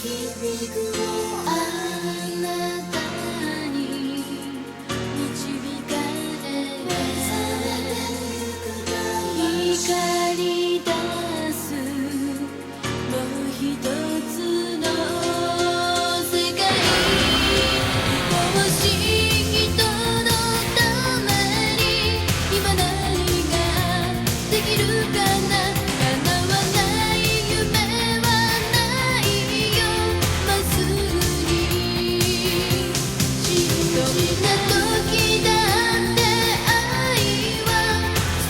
あなたに導かれ光り出すもう一つの世界欲しい人のために今何ができるかな叶わない夢はないよまっすぐにどんな時だって愛は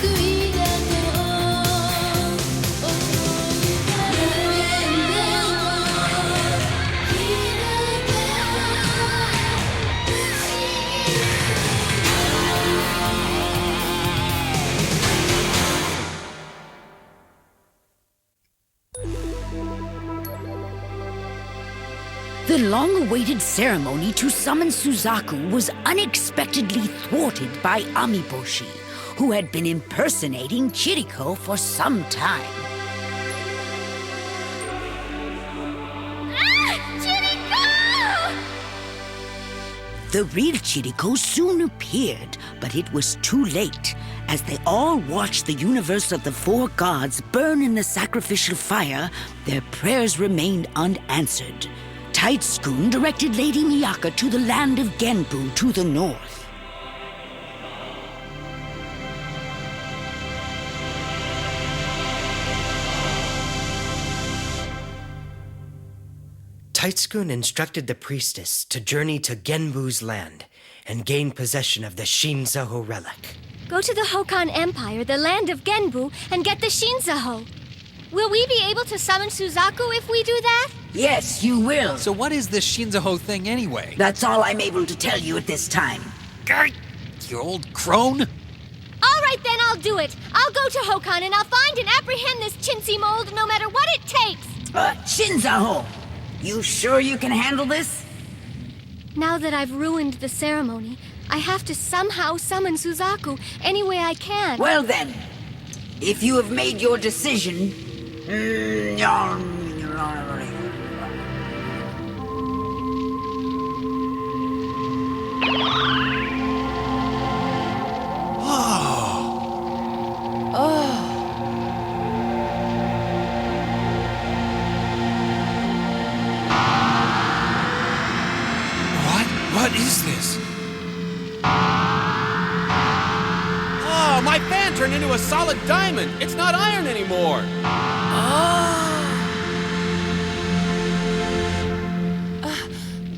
救いだと思うから開け不思議 The long-awaited ceremony to summon Suzaku was unexpectedly thwarted by Amiboshi, who had been impersonating Chiriko for some time. The real Chiriko soon appeared, but it was too late. As they all watched the universe of the four gods burn in the sacrificial fire, their prayers remained unanswered. Taitsukun directed Lady Miyaka to the land of Genbu to the north. Taitsukun instructed the priestess to journey to Genbu's land and gain possession of the Shinzaho relic. Go to the Hokan Empire, the land of Genbu, and get the Shinzaho. Will we be able to summon Suzaku if we do that? Yes, you will. So what is this Shinzaho thing anyway? That's all I'm able to tell you at this time. Gert, you old crone. All right, then I'll do it. I'll go to Hokan and I'll find and apprehend this chintzy mold no matter what it takes. Shinzaho, you sure you can handle this? Now that I've ruined the ceremony, I have to somehow summon Suzaku any way I can. Well then, if you have made your decision... What is this? Oh, my fan turned into a solid diamond. It's not iron anymore.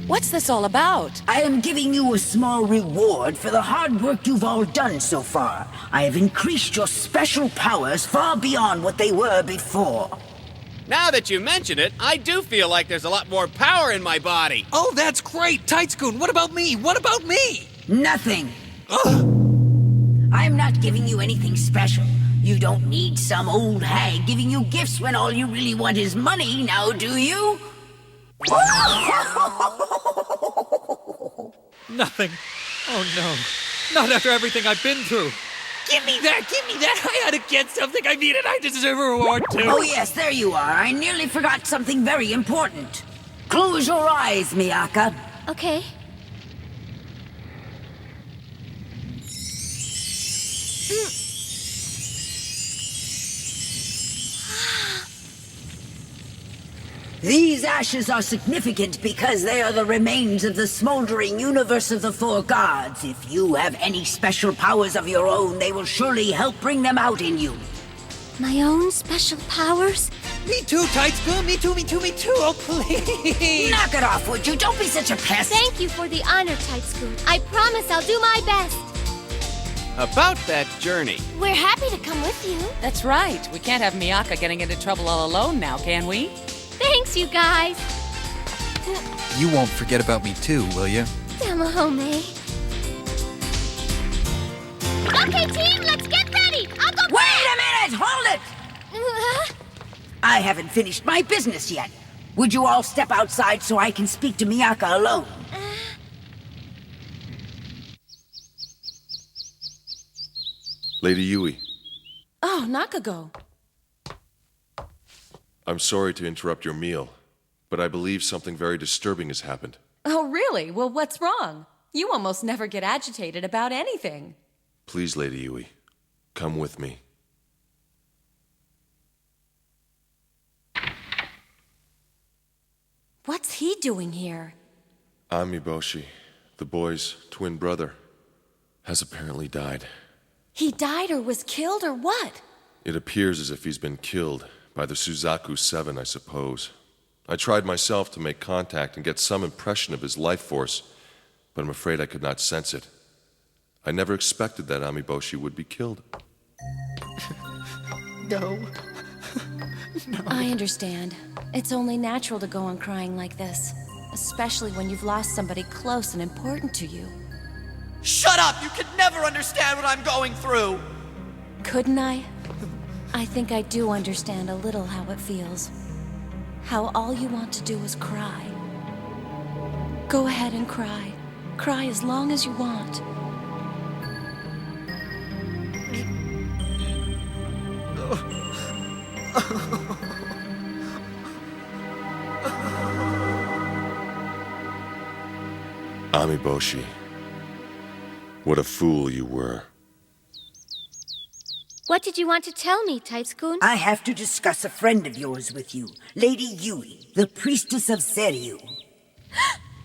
What's this all about? I am giving you a small reward for the hard work you've all done so far. I have increased your special powers far beyond what they were before. Now that you mention it, I do feel like there's a lot more power in my body. Oh, that's great, Taitsukun. What about me? What about me? Nothing. Ugh. I'm not giving you anything special. You don't need some old hag giving you gifts when all you really want is money, now do you? Nothing. Oh, no. Not after everything I've been through. Give me that! Give me that! I had to get something. I mean it. I deserve a reward, too. Oh yes, there you are. I nearly forgot something very important. Close your eyes, Miyaka. Okay. These ashes are significant because they are the remains of the smoldering universe of the four gods. If you have any special powers of your own, they will surely help bring them out in you. My own special powers? Me too, Taitsukun. Me too, me too, me too. Oh, please. Knock it off, would you? Don't be such a pest. Thank you for the honor, Taitsukun. I promise I'll do my best. About that journey. We're happy to come with you. That's right. We can't have Miyaka getting into trouble all alone now, can we? Thanks, you guys. You won't forget about me too, will you? Tamahome. Okay, team, let's get ready. I'll go. Wait a minute! Hold it! I haven't finished my business yet. Would you all step outside so I can speak to Miyaka alone? Lady Yui, Oh, Nakago. I'm sorry to interrupt your meal, but I believe something very disturbing has happened. Oh, really? Well, what's wrong? You almost never get agitated about anything. Please, Lady Yui, come with me. What's he doing here? Amiboshi, the boy's twin brother, has apparently died. He died or was killed or what? It appears as if he's been killed by the Suzaku Seven, I suppose. I tried myself to make contact and get some impression of his life force, but I'm afraid I could not sense it. I never expected that Amiboshi would be killed. No. I understand. It's only natural to go on crying like this, especially when you've lost somebody close and important to you. Shut up! You could never understand what I'm going through! Couldn't I? I think I do understand a little how it feels. How all you want to do is cry. Go ahead and cry. Cry as long as you want. Amiboshi, what a fool you were. What did you want to tell me, Taitsukun? I have to discuss a friend of yours with you, Lady Yui, the priestess of Seryu.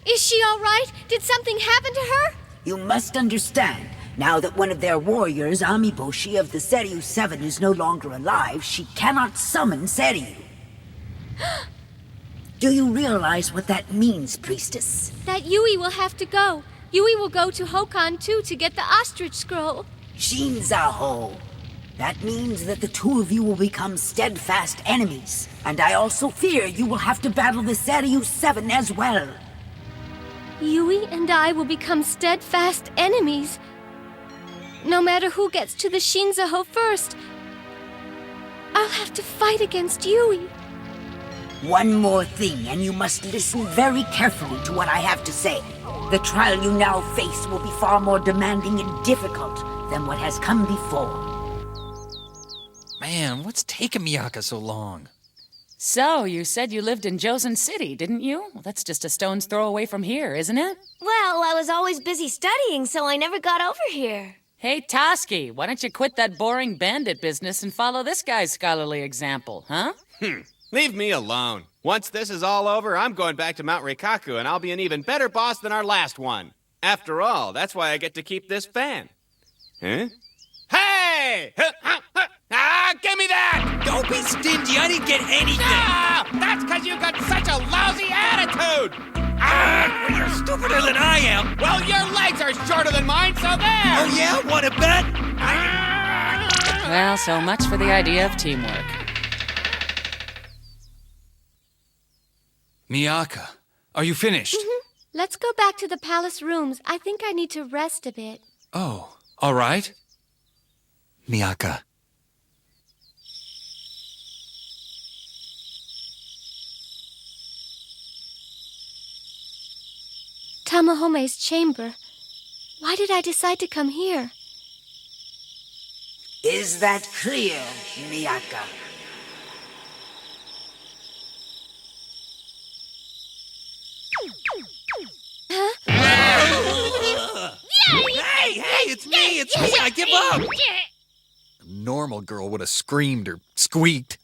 Is she all right? Did something happen to her? You must understand, now that one of their warriors, Amiboshi of the Seryu Seven, is no longer alive, she cannot summon Seryu. Do you realize what that means, priestess? That Yui will have to go. Yui will go to Hokan too to get the ostrich scroll. Shinzaho. That means that the two of you will become steadfast enemies. And I also fear you will have to battle the Seryu Seven as well. Yui and I will become steadfast enemies. No matter who gets to the Shinzaho first, I'll have to fight against Yui. One more thing, and you must listen very carefully to what I have to say. The trial you now face will be far more demanding and difficult than what has come before. Man, what's taking Miyaka so long? So, you said you lived in Josen City, didn't you? Well, that's just a stone's throw away from here, isn't it? Well, I was always busy studying, so I never got over here. Hey, Toski, why don't you quit that boring bandit business and follow this guy's scholarly example, huh? Leave me alone. Once this is all over, I'm going back to Mount Reikaku, and I'll be an even better boss than our last one. After all, that's why I get to keep this fan. Huh? Hey! Give me that! Don't be stingy, I didn't get anything! Ah! That's because you got such a lousy attitude! Ah, well, you're stupider than I am! Well, your legs are shorter than mine, so there! Oh yeah? Want to bet? Well, so much for the idea of teamwork. Miyaka, are you finished? Let's go back to the palace rooms. I think I need to rest a bit. Oh, all right. Miyaka. Tamahome's chamber. Why did I decide to come here? Is that clear, Miyaka? Hey, it's me, I give up! A normal girl would have screamed or squeaked.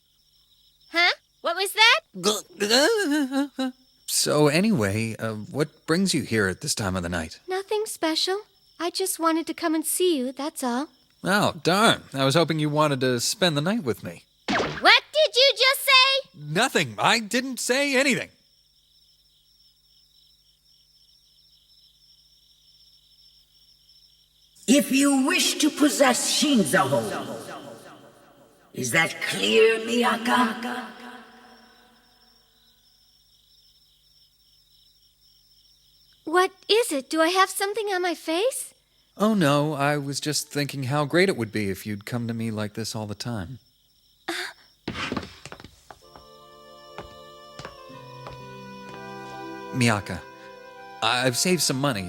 Huh? What was that? So anyway, what brings you here at this time of the night? Nothing special. I just wanted to come and see you, that's all. Oh, darn. I was hoping you wanted to spend the night with me. What did you just say? Nothing. I didn't say anything. If you wish to possess Shinzaho, is that clear, Miyaka? What is it? Do I have something on my face? Oh, no. I was just thinking how great it would be if you'd come to me like this all the time. Miyaka, I've saved some money,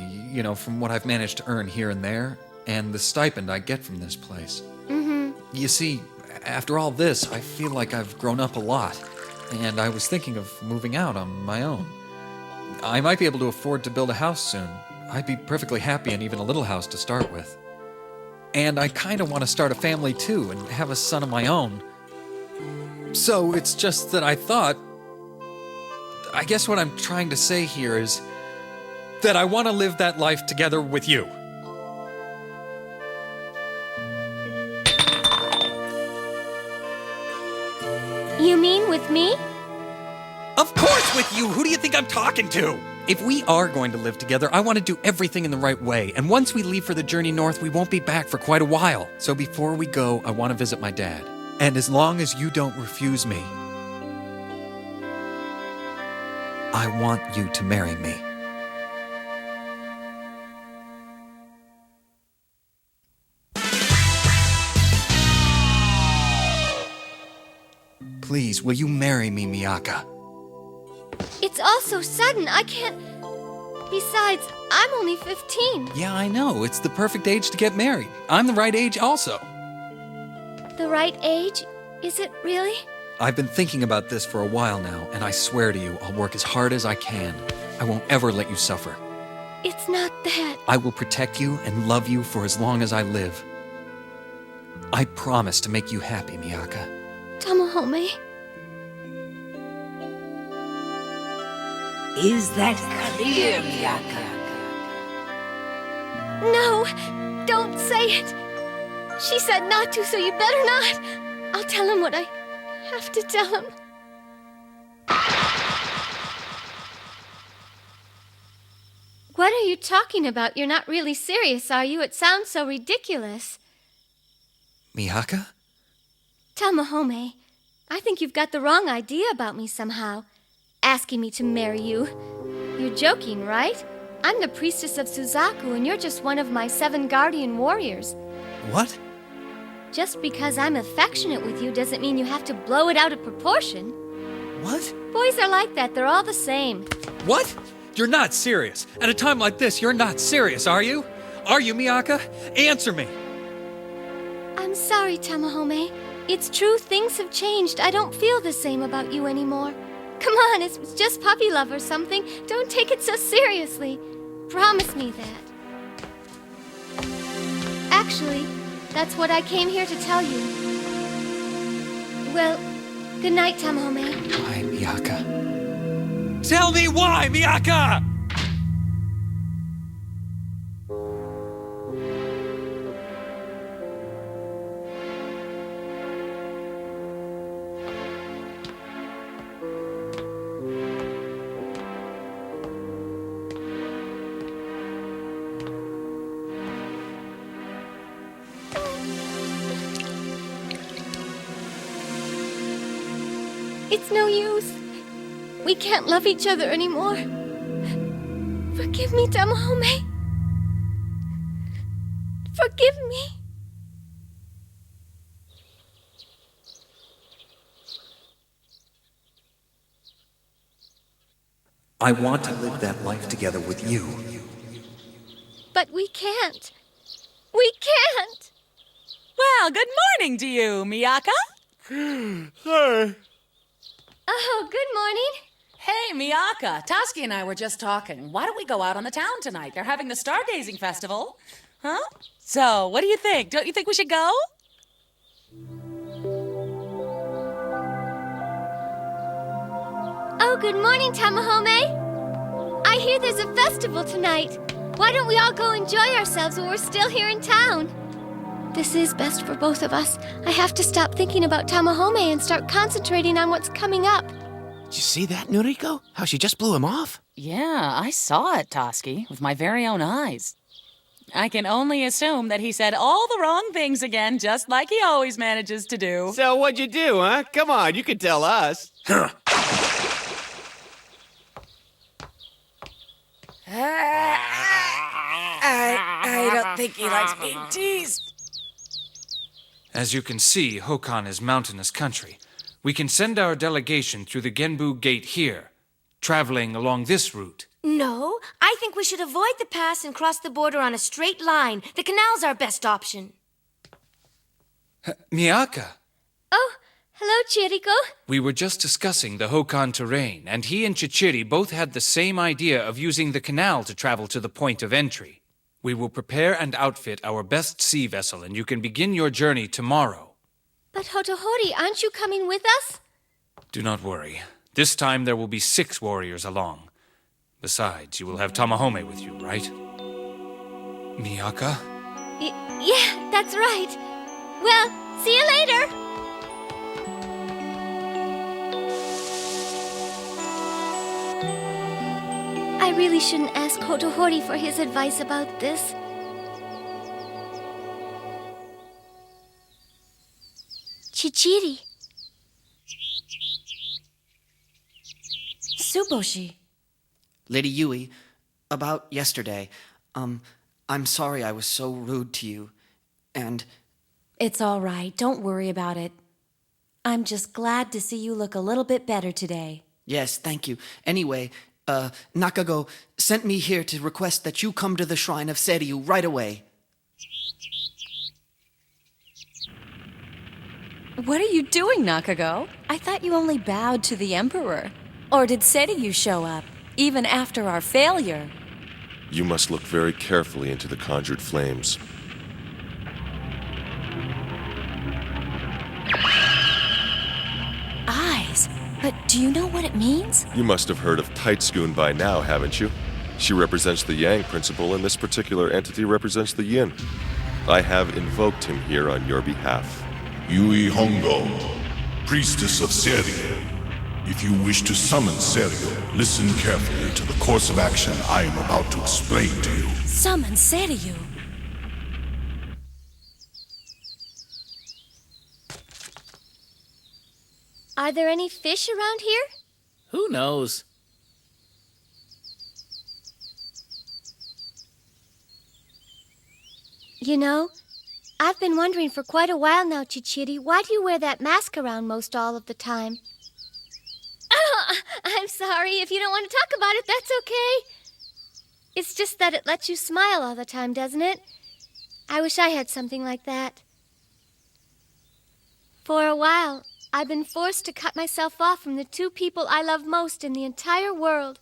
from what I've managed to earn here and there, and the stipend I get from this place. You see, after all this, I feel like I've grown up a lot, and I was thinking of moving out on my own. I might be able to afford to build a house soon. I'd be perfectly happy in even a little house to start with. And I kind of want to start a family too and have a son of my own. So it's just that I thought... I guess what I'm trying to say here is that I want to live that life together with you. You mean with me? Of course with you! Who do you think I'm talking to? If we are going to live together, I want to do everything in the right way. And once we leave for the journey north, we won't be back for quite a while. So before we go, I want to visit my dad. And as long as you don't refuse me, I want you to marry me. Please, will you marry me, Miyaka? It's all so sudden, I can't... Besides, I'm only 15. Yeah, I know. It's the perfect age to get married. I'm the right age also. The right age? Is it really? I've been thinking about this for a while now, and I swear to you, I'll work as hard as I can. I won't ever let you suffer. It's not that. I will protect you and love you for as long as I live. I promise to make you happy, Miyaka. Tamahome. Is that clear, Miyaka? No, don't say it. She said not to, so you better not. I'll tell him what I have to tell him. What are you talking about? You're not really serious, are you? It sounds so ridiculous. Miyaka? Tamahome, I think you've got the wrong idea about me somehow. Asking me to marry you. You're joking, right? I'm the priestess of Suzaku, and you're just one of my 7 guardian warriors. What? Just because I'm affectionate with you doesn't mean you have to blow it out of proportion. What? Boys are like that. They're all the same. What? You're not serious. At a time like this, you're not serious, are you? Are you, Miyaka? Answer me. I'm sorry, Tamahome. It's true, things have changed. I don't feel the same about you anymore. Come on, it's just puppy love or something. Don't take it so seriously. Promise me that. Actually, that's what I came here to tell you. Well, good night, Tamahome. Why, Miyaka? Tell me why, Miyaka! It's no use. We can't love each other anymore. Forgive me, Tamahome. Forgive me. I want to live that life together with you. But we can't. We can't. Well, good morning to you, Miyaka. Hi. Oh, good morning. Hey, Miyaka. Toski and I were just talking. Why don't we go out on the town tonight? They're having the Stargazing Festival. Huh? So, what do you think? Don't you think we should go? Oh, good morning, Tamahome. I hear there's a festival tonight. Why don't we all go enjoy ourselves while we're still here in town? This is best for both of us. I have to stop thinking about Tamahome and start concentrating on what's coming up. Did you see that, Noriko? How she just blew him off? Yeah, I saw it, Toski, with my very own eyes. I can only assume that he said all the wrong things again, just like he always manages to do. So what'd you do, huh? Come on, you can tell us. I don't think he likes being teased. As you can see, Hokan is mountainous country. We can send our delegation through the Genbu Gate here, traveling along this route. No, I think we should avoid the pass and cross the border on a straight line. The canal's our best option. Miyaka! Oh, Hello, Chiriko. We were just discussing the Hokan terrain, and he and Chichiri both had the same idea of using the canal to travel to the point of entry. We will prepare and outfit our best sea vessel, and you can begin your journey tomorrow. But Hotohori, aren't you coming with us? Do not worry. This time there will be 6 warriors along. Besides, you will have Tamahome with you, right? Miyaka? Yeah, that's right. Well, see you later. I really shouldn't ask Hotohori for his advice about this. Chichiri. Tsuboshi. Lady Yui, about yesterday, I'm sorry I was so rude to you, and... It's all right. Don't worry about it. I'm just glad to see you look a little bit better today. Yes, thank you. Anyway, Nakago sent me here to request that you come to the shrine of Seiryu right away. What are you doing, Nakago? I thought you only bowed to the Emperor. Or did Seiryu show up, even after our failure? You must look very carefully into the conjured flames. Eyes? But do you know what it means? You must have heard of Taitsugun by now, haven't you? She represents the Yang principle, and this particular entity represents the Yin. I have invoked him here on your behalf. Yui Hongo, priestess of Seiryu. If you wish to summon Seiryu, listen carefully to the course of action I am about to explain to you. Summon Seiryu. Are there any fish around here? Who knows? You know, I've been wondering for quite a while now, Chichiri, why do you wear that mask around most all of the time? Oh, I'm sorry. If you don't want to talk about it, that's okay. It's just that it lets you smile all the time, doesn't it? I wish I had something like that. For a while, I've been forced to cut myself off from the 2 people I love most in the entire world.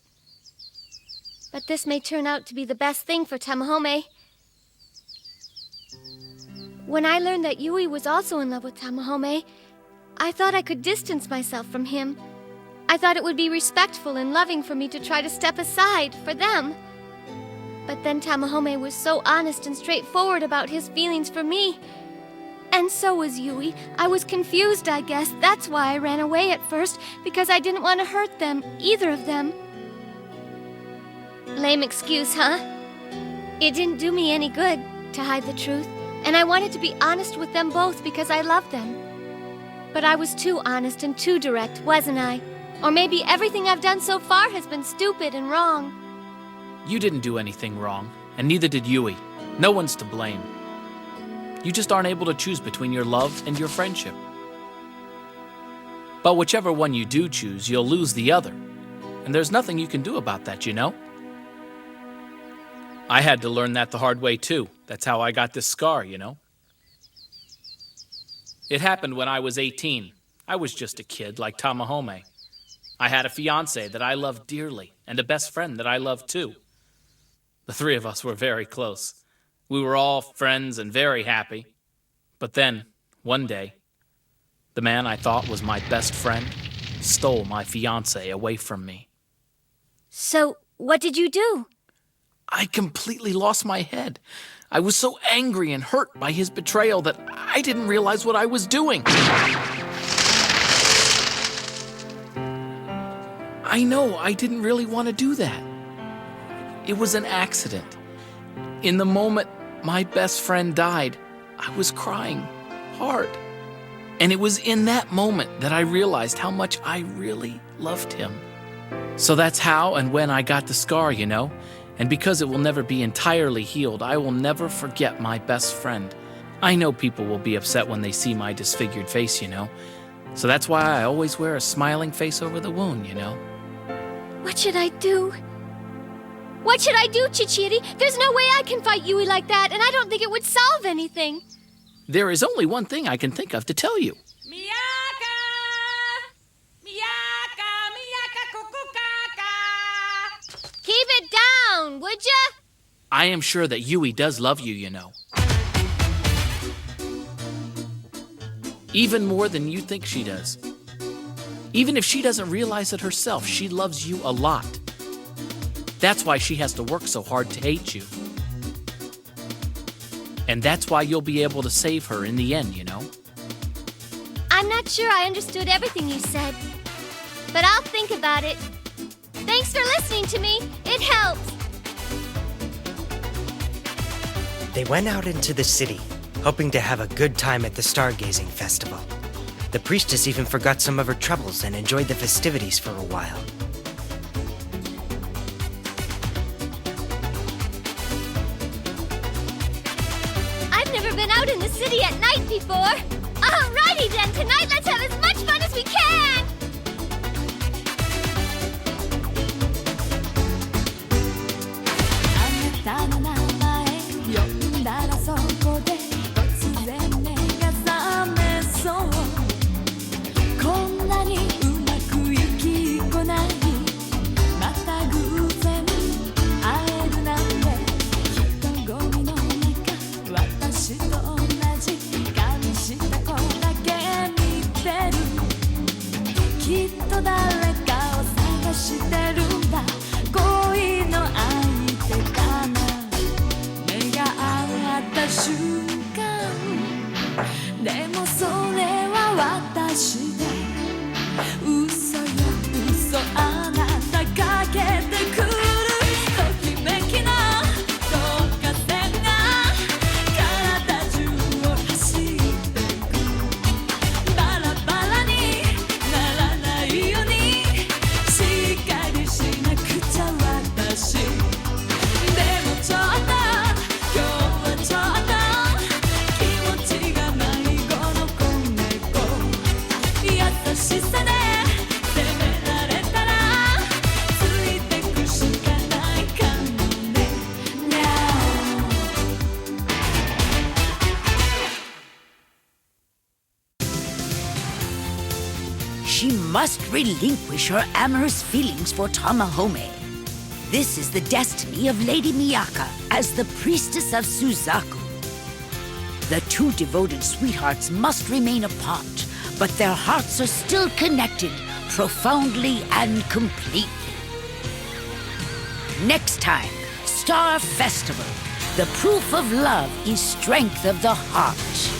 But this may turn out to be the best thing for Tamahome. When I learned that Yui was also in love with Tamahome, I thought I could distance myself from him. I thought it would be respectful and loving for me to try to step aside for them. But then Tamahome was so honest and straightforward about his feelings for me. And so was Yui. I was confused, I guess. That's why I ran away at first, because I didn't want to hurt them, either of them. Lame excuse, huh? It didn't do me any good to hide the truth, and I wanted to be honest with them both because I loved them. But I was too honest and too direct, wasn't I? Or maybe everything I've done so far has been stupid and wrong. You didn't do anything wrong, and neither did Yui. No one's to blame. You just aren't able to choose between your love and your friendship. But whichever one you do choose, you'll lose the other. And there's nothing you can do about that, you know? I had to learn that the hard way, too. That's how I got this scar, you know? It happened when I was 18. I was just a kid like Tamahome. I had a fiancé that I loved dearly, and a best friend that I loved, too. The 3 of us were very close. We were all friends and very happy. But then, one day, the man I thought was my best friend stole my fiancé away from me. So, what did you do? I completely lost my head. I was so angry and hurt by his betrayal that I didn't realize what I was doing. I know I didn't really want to do that. It was an accident. In the moment my best friend died, I was crying hard. And it was in that moment that I realized how much I really loved him. So that's how and when I got the scar, you know. And because it will never be entirely healed, I will never forget my best friend. I know people will be upset when they see my disfigured face, you know. So that's why I always wear a smiling face over the wound, you know. What should I do? What should I do, Chichiri? There's no way I can fight Yui like that, and I don't think it would solve anything. There is only one thing I can think of to tell you. Miyaka! alone, would ya? I am sure that Yui does love you, you know. Even more than you think she does. Even if she doesn't realize it herself, she loves you a lot. That's why she has to work so hard to hate you. And that's why you'll be able to save her in the end, you know? I'm not sure I understood everything you said, but I'll think about it. Thanks for listening to me. It helps. They went out into the city, hoping to have a good time at the stargazing festival. The priestess even forgot some of her troubles and enjoyed the festivities for a while. I've never been out in the city at night before. Alrighty then, tonight let's have as much fun as we can! She must relinquish her amorous feelings for Tamahome. This is the destiny of Lady Miyaka as the priestess of Suzaku. The two devoted sweethearts must remain apart, but their hearts are still connected profoundly and completely. Next time, Star Festival. The proof of love is strength of the heart.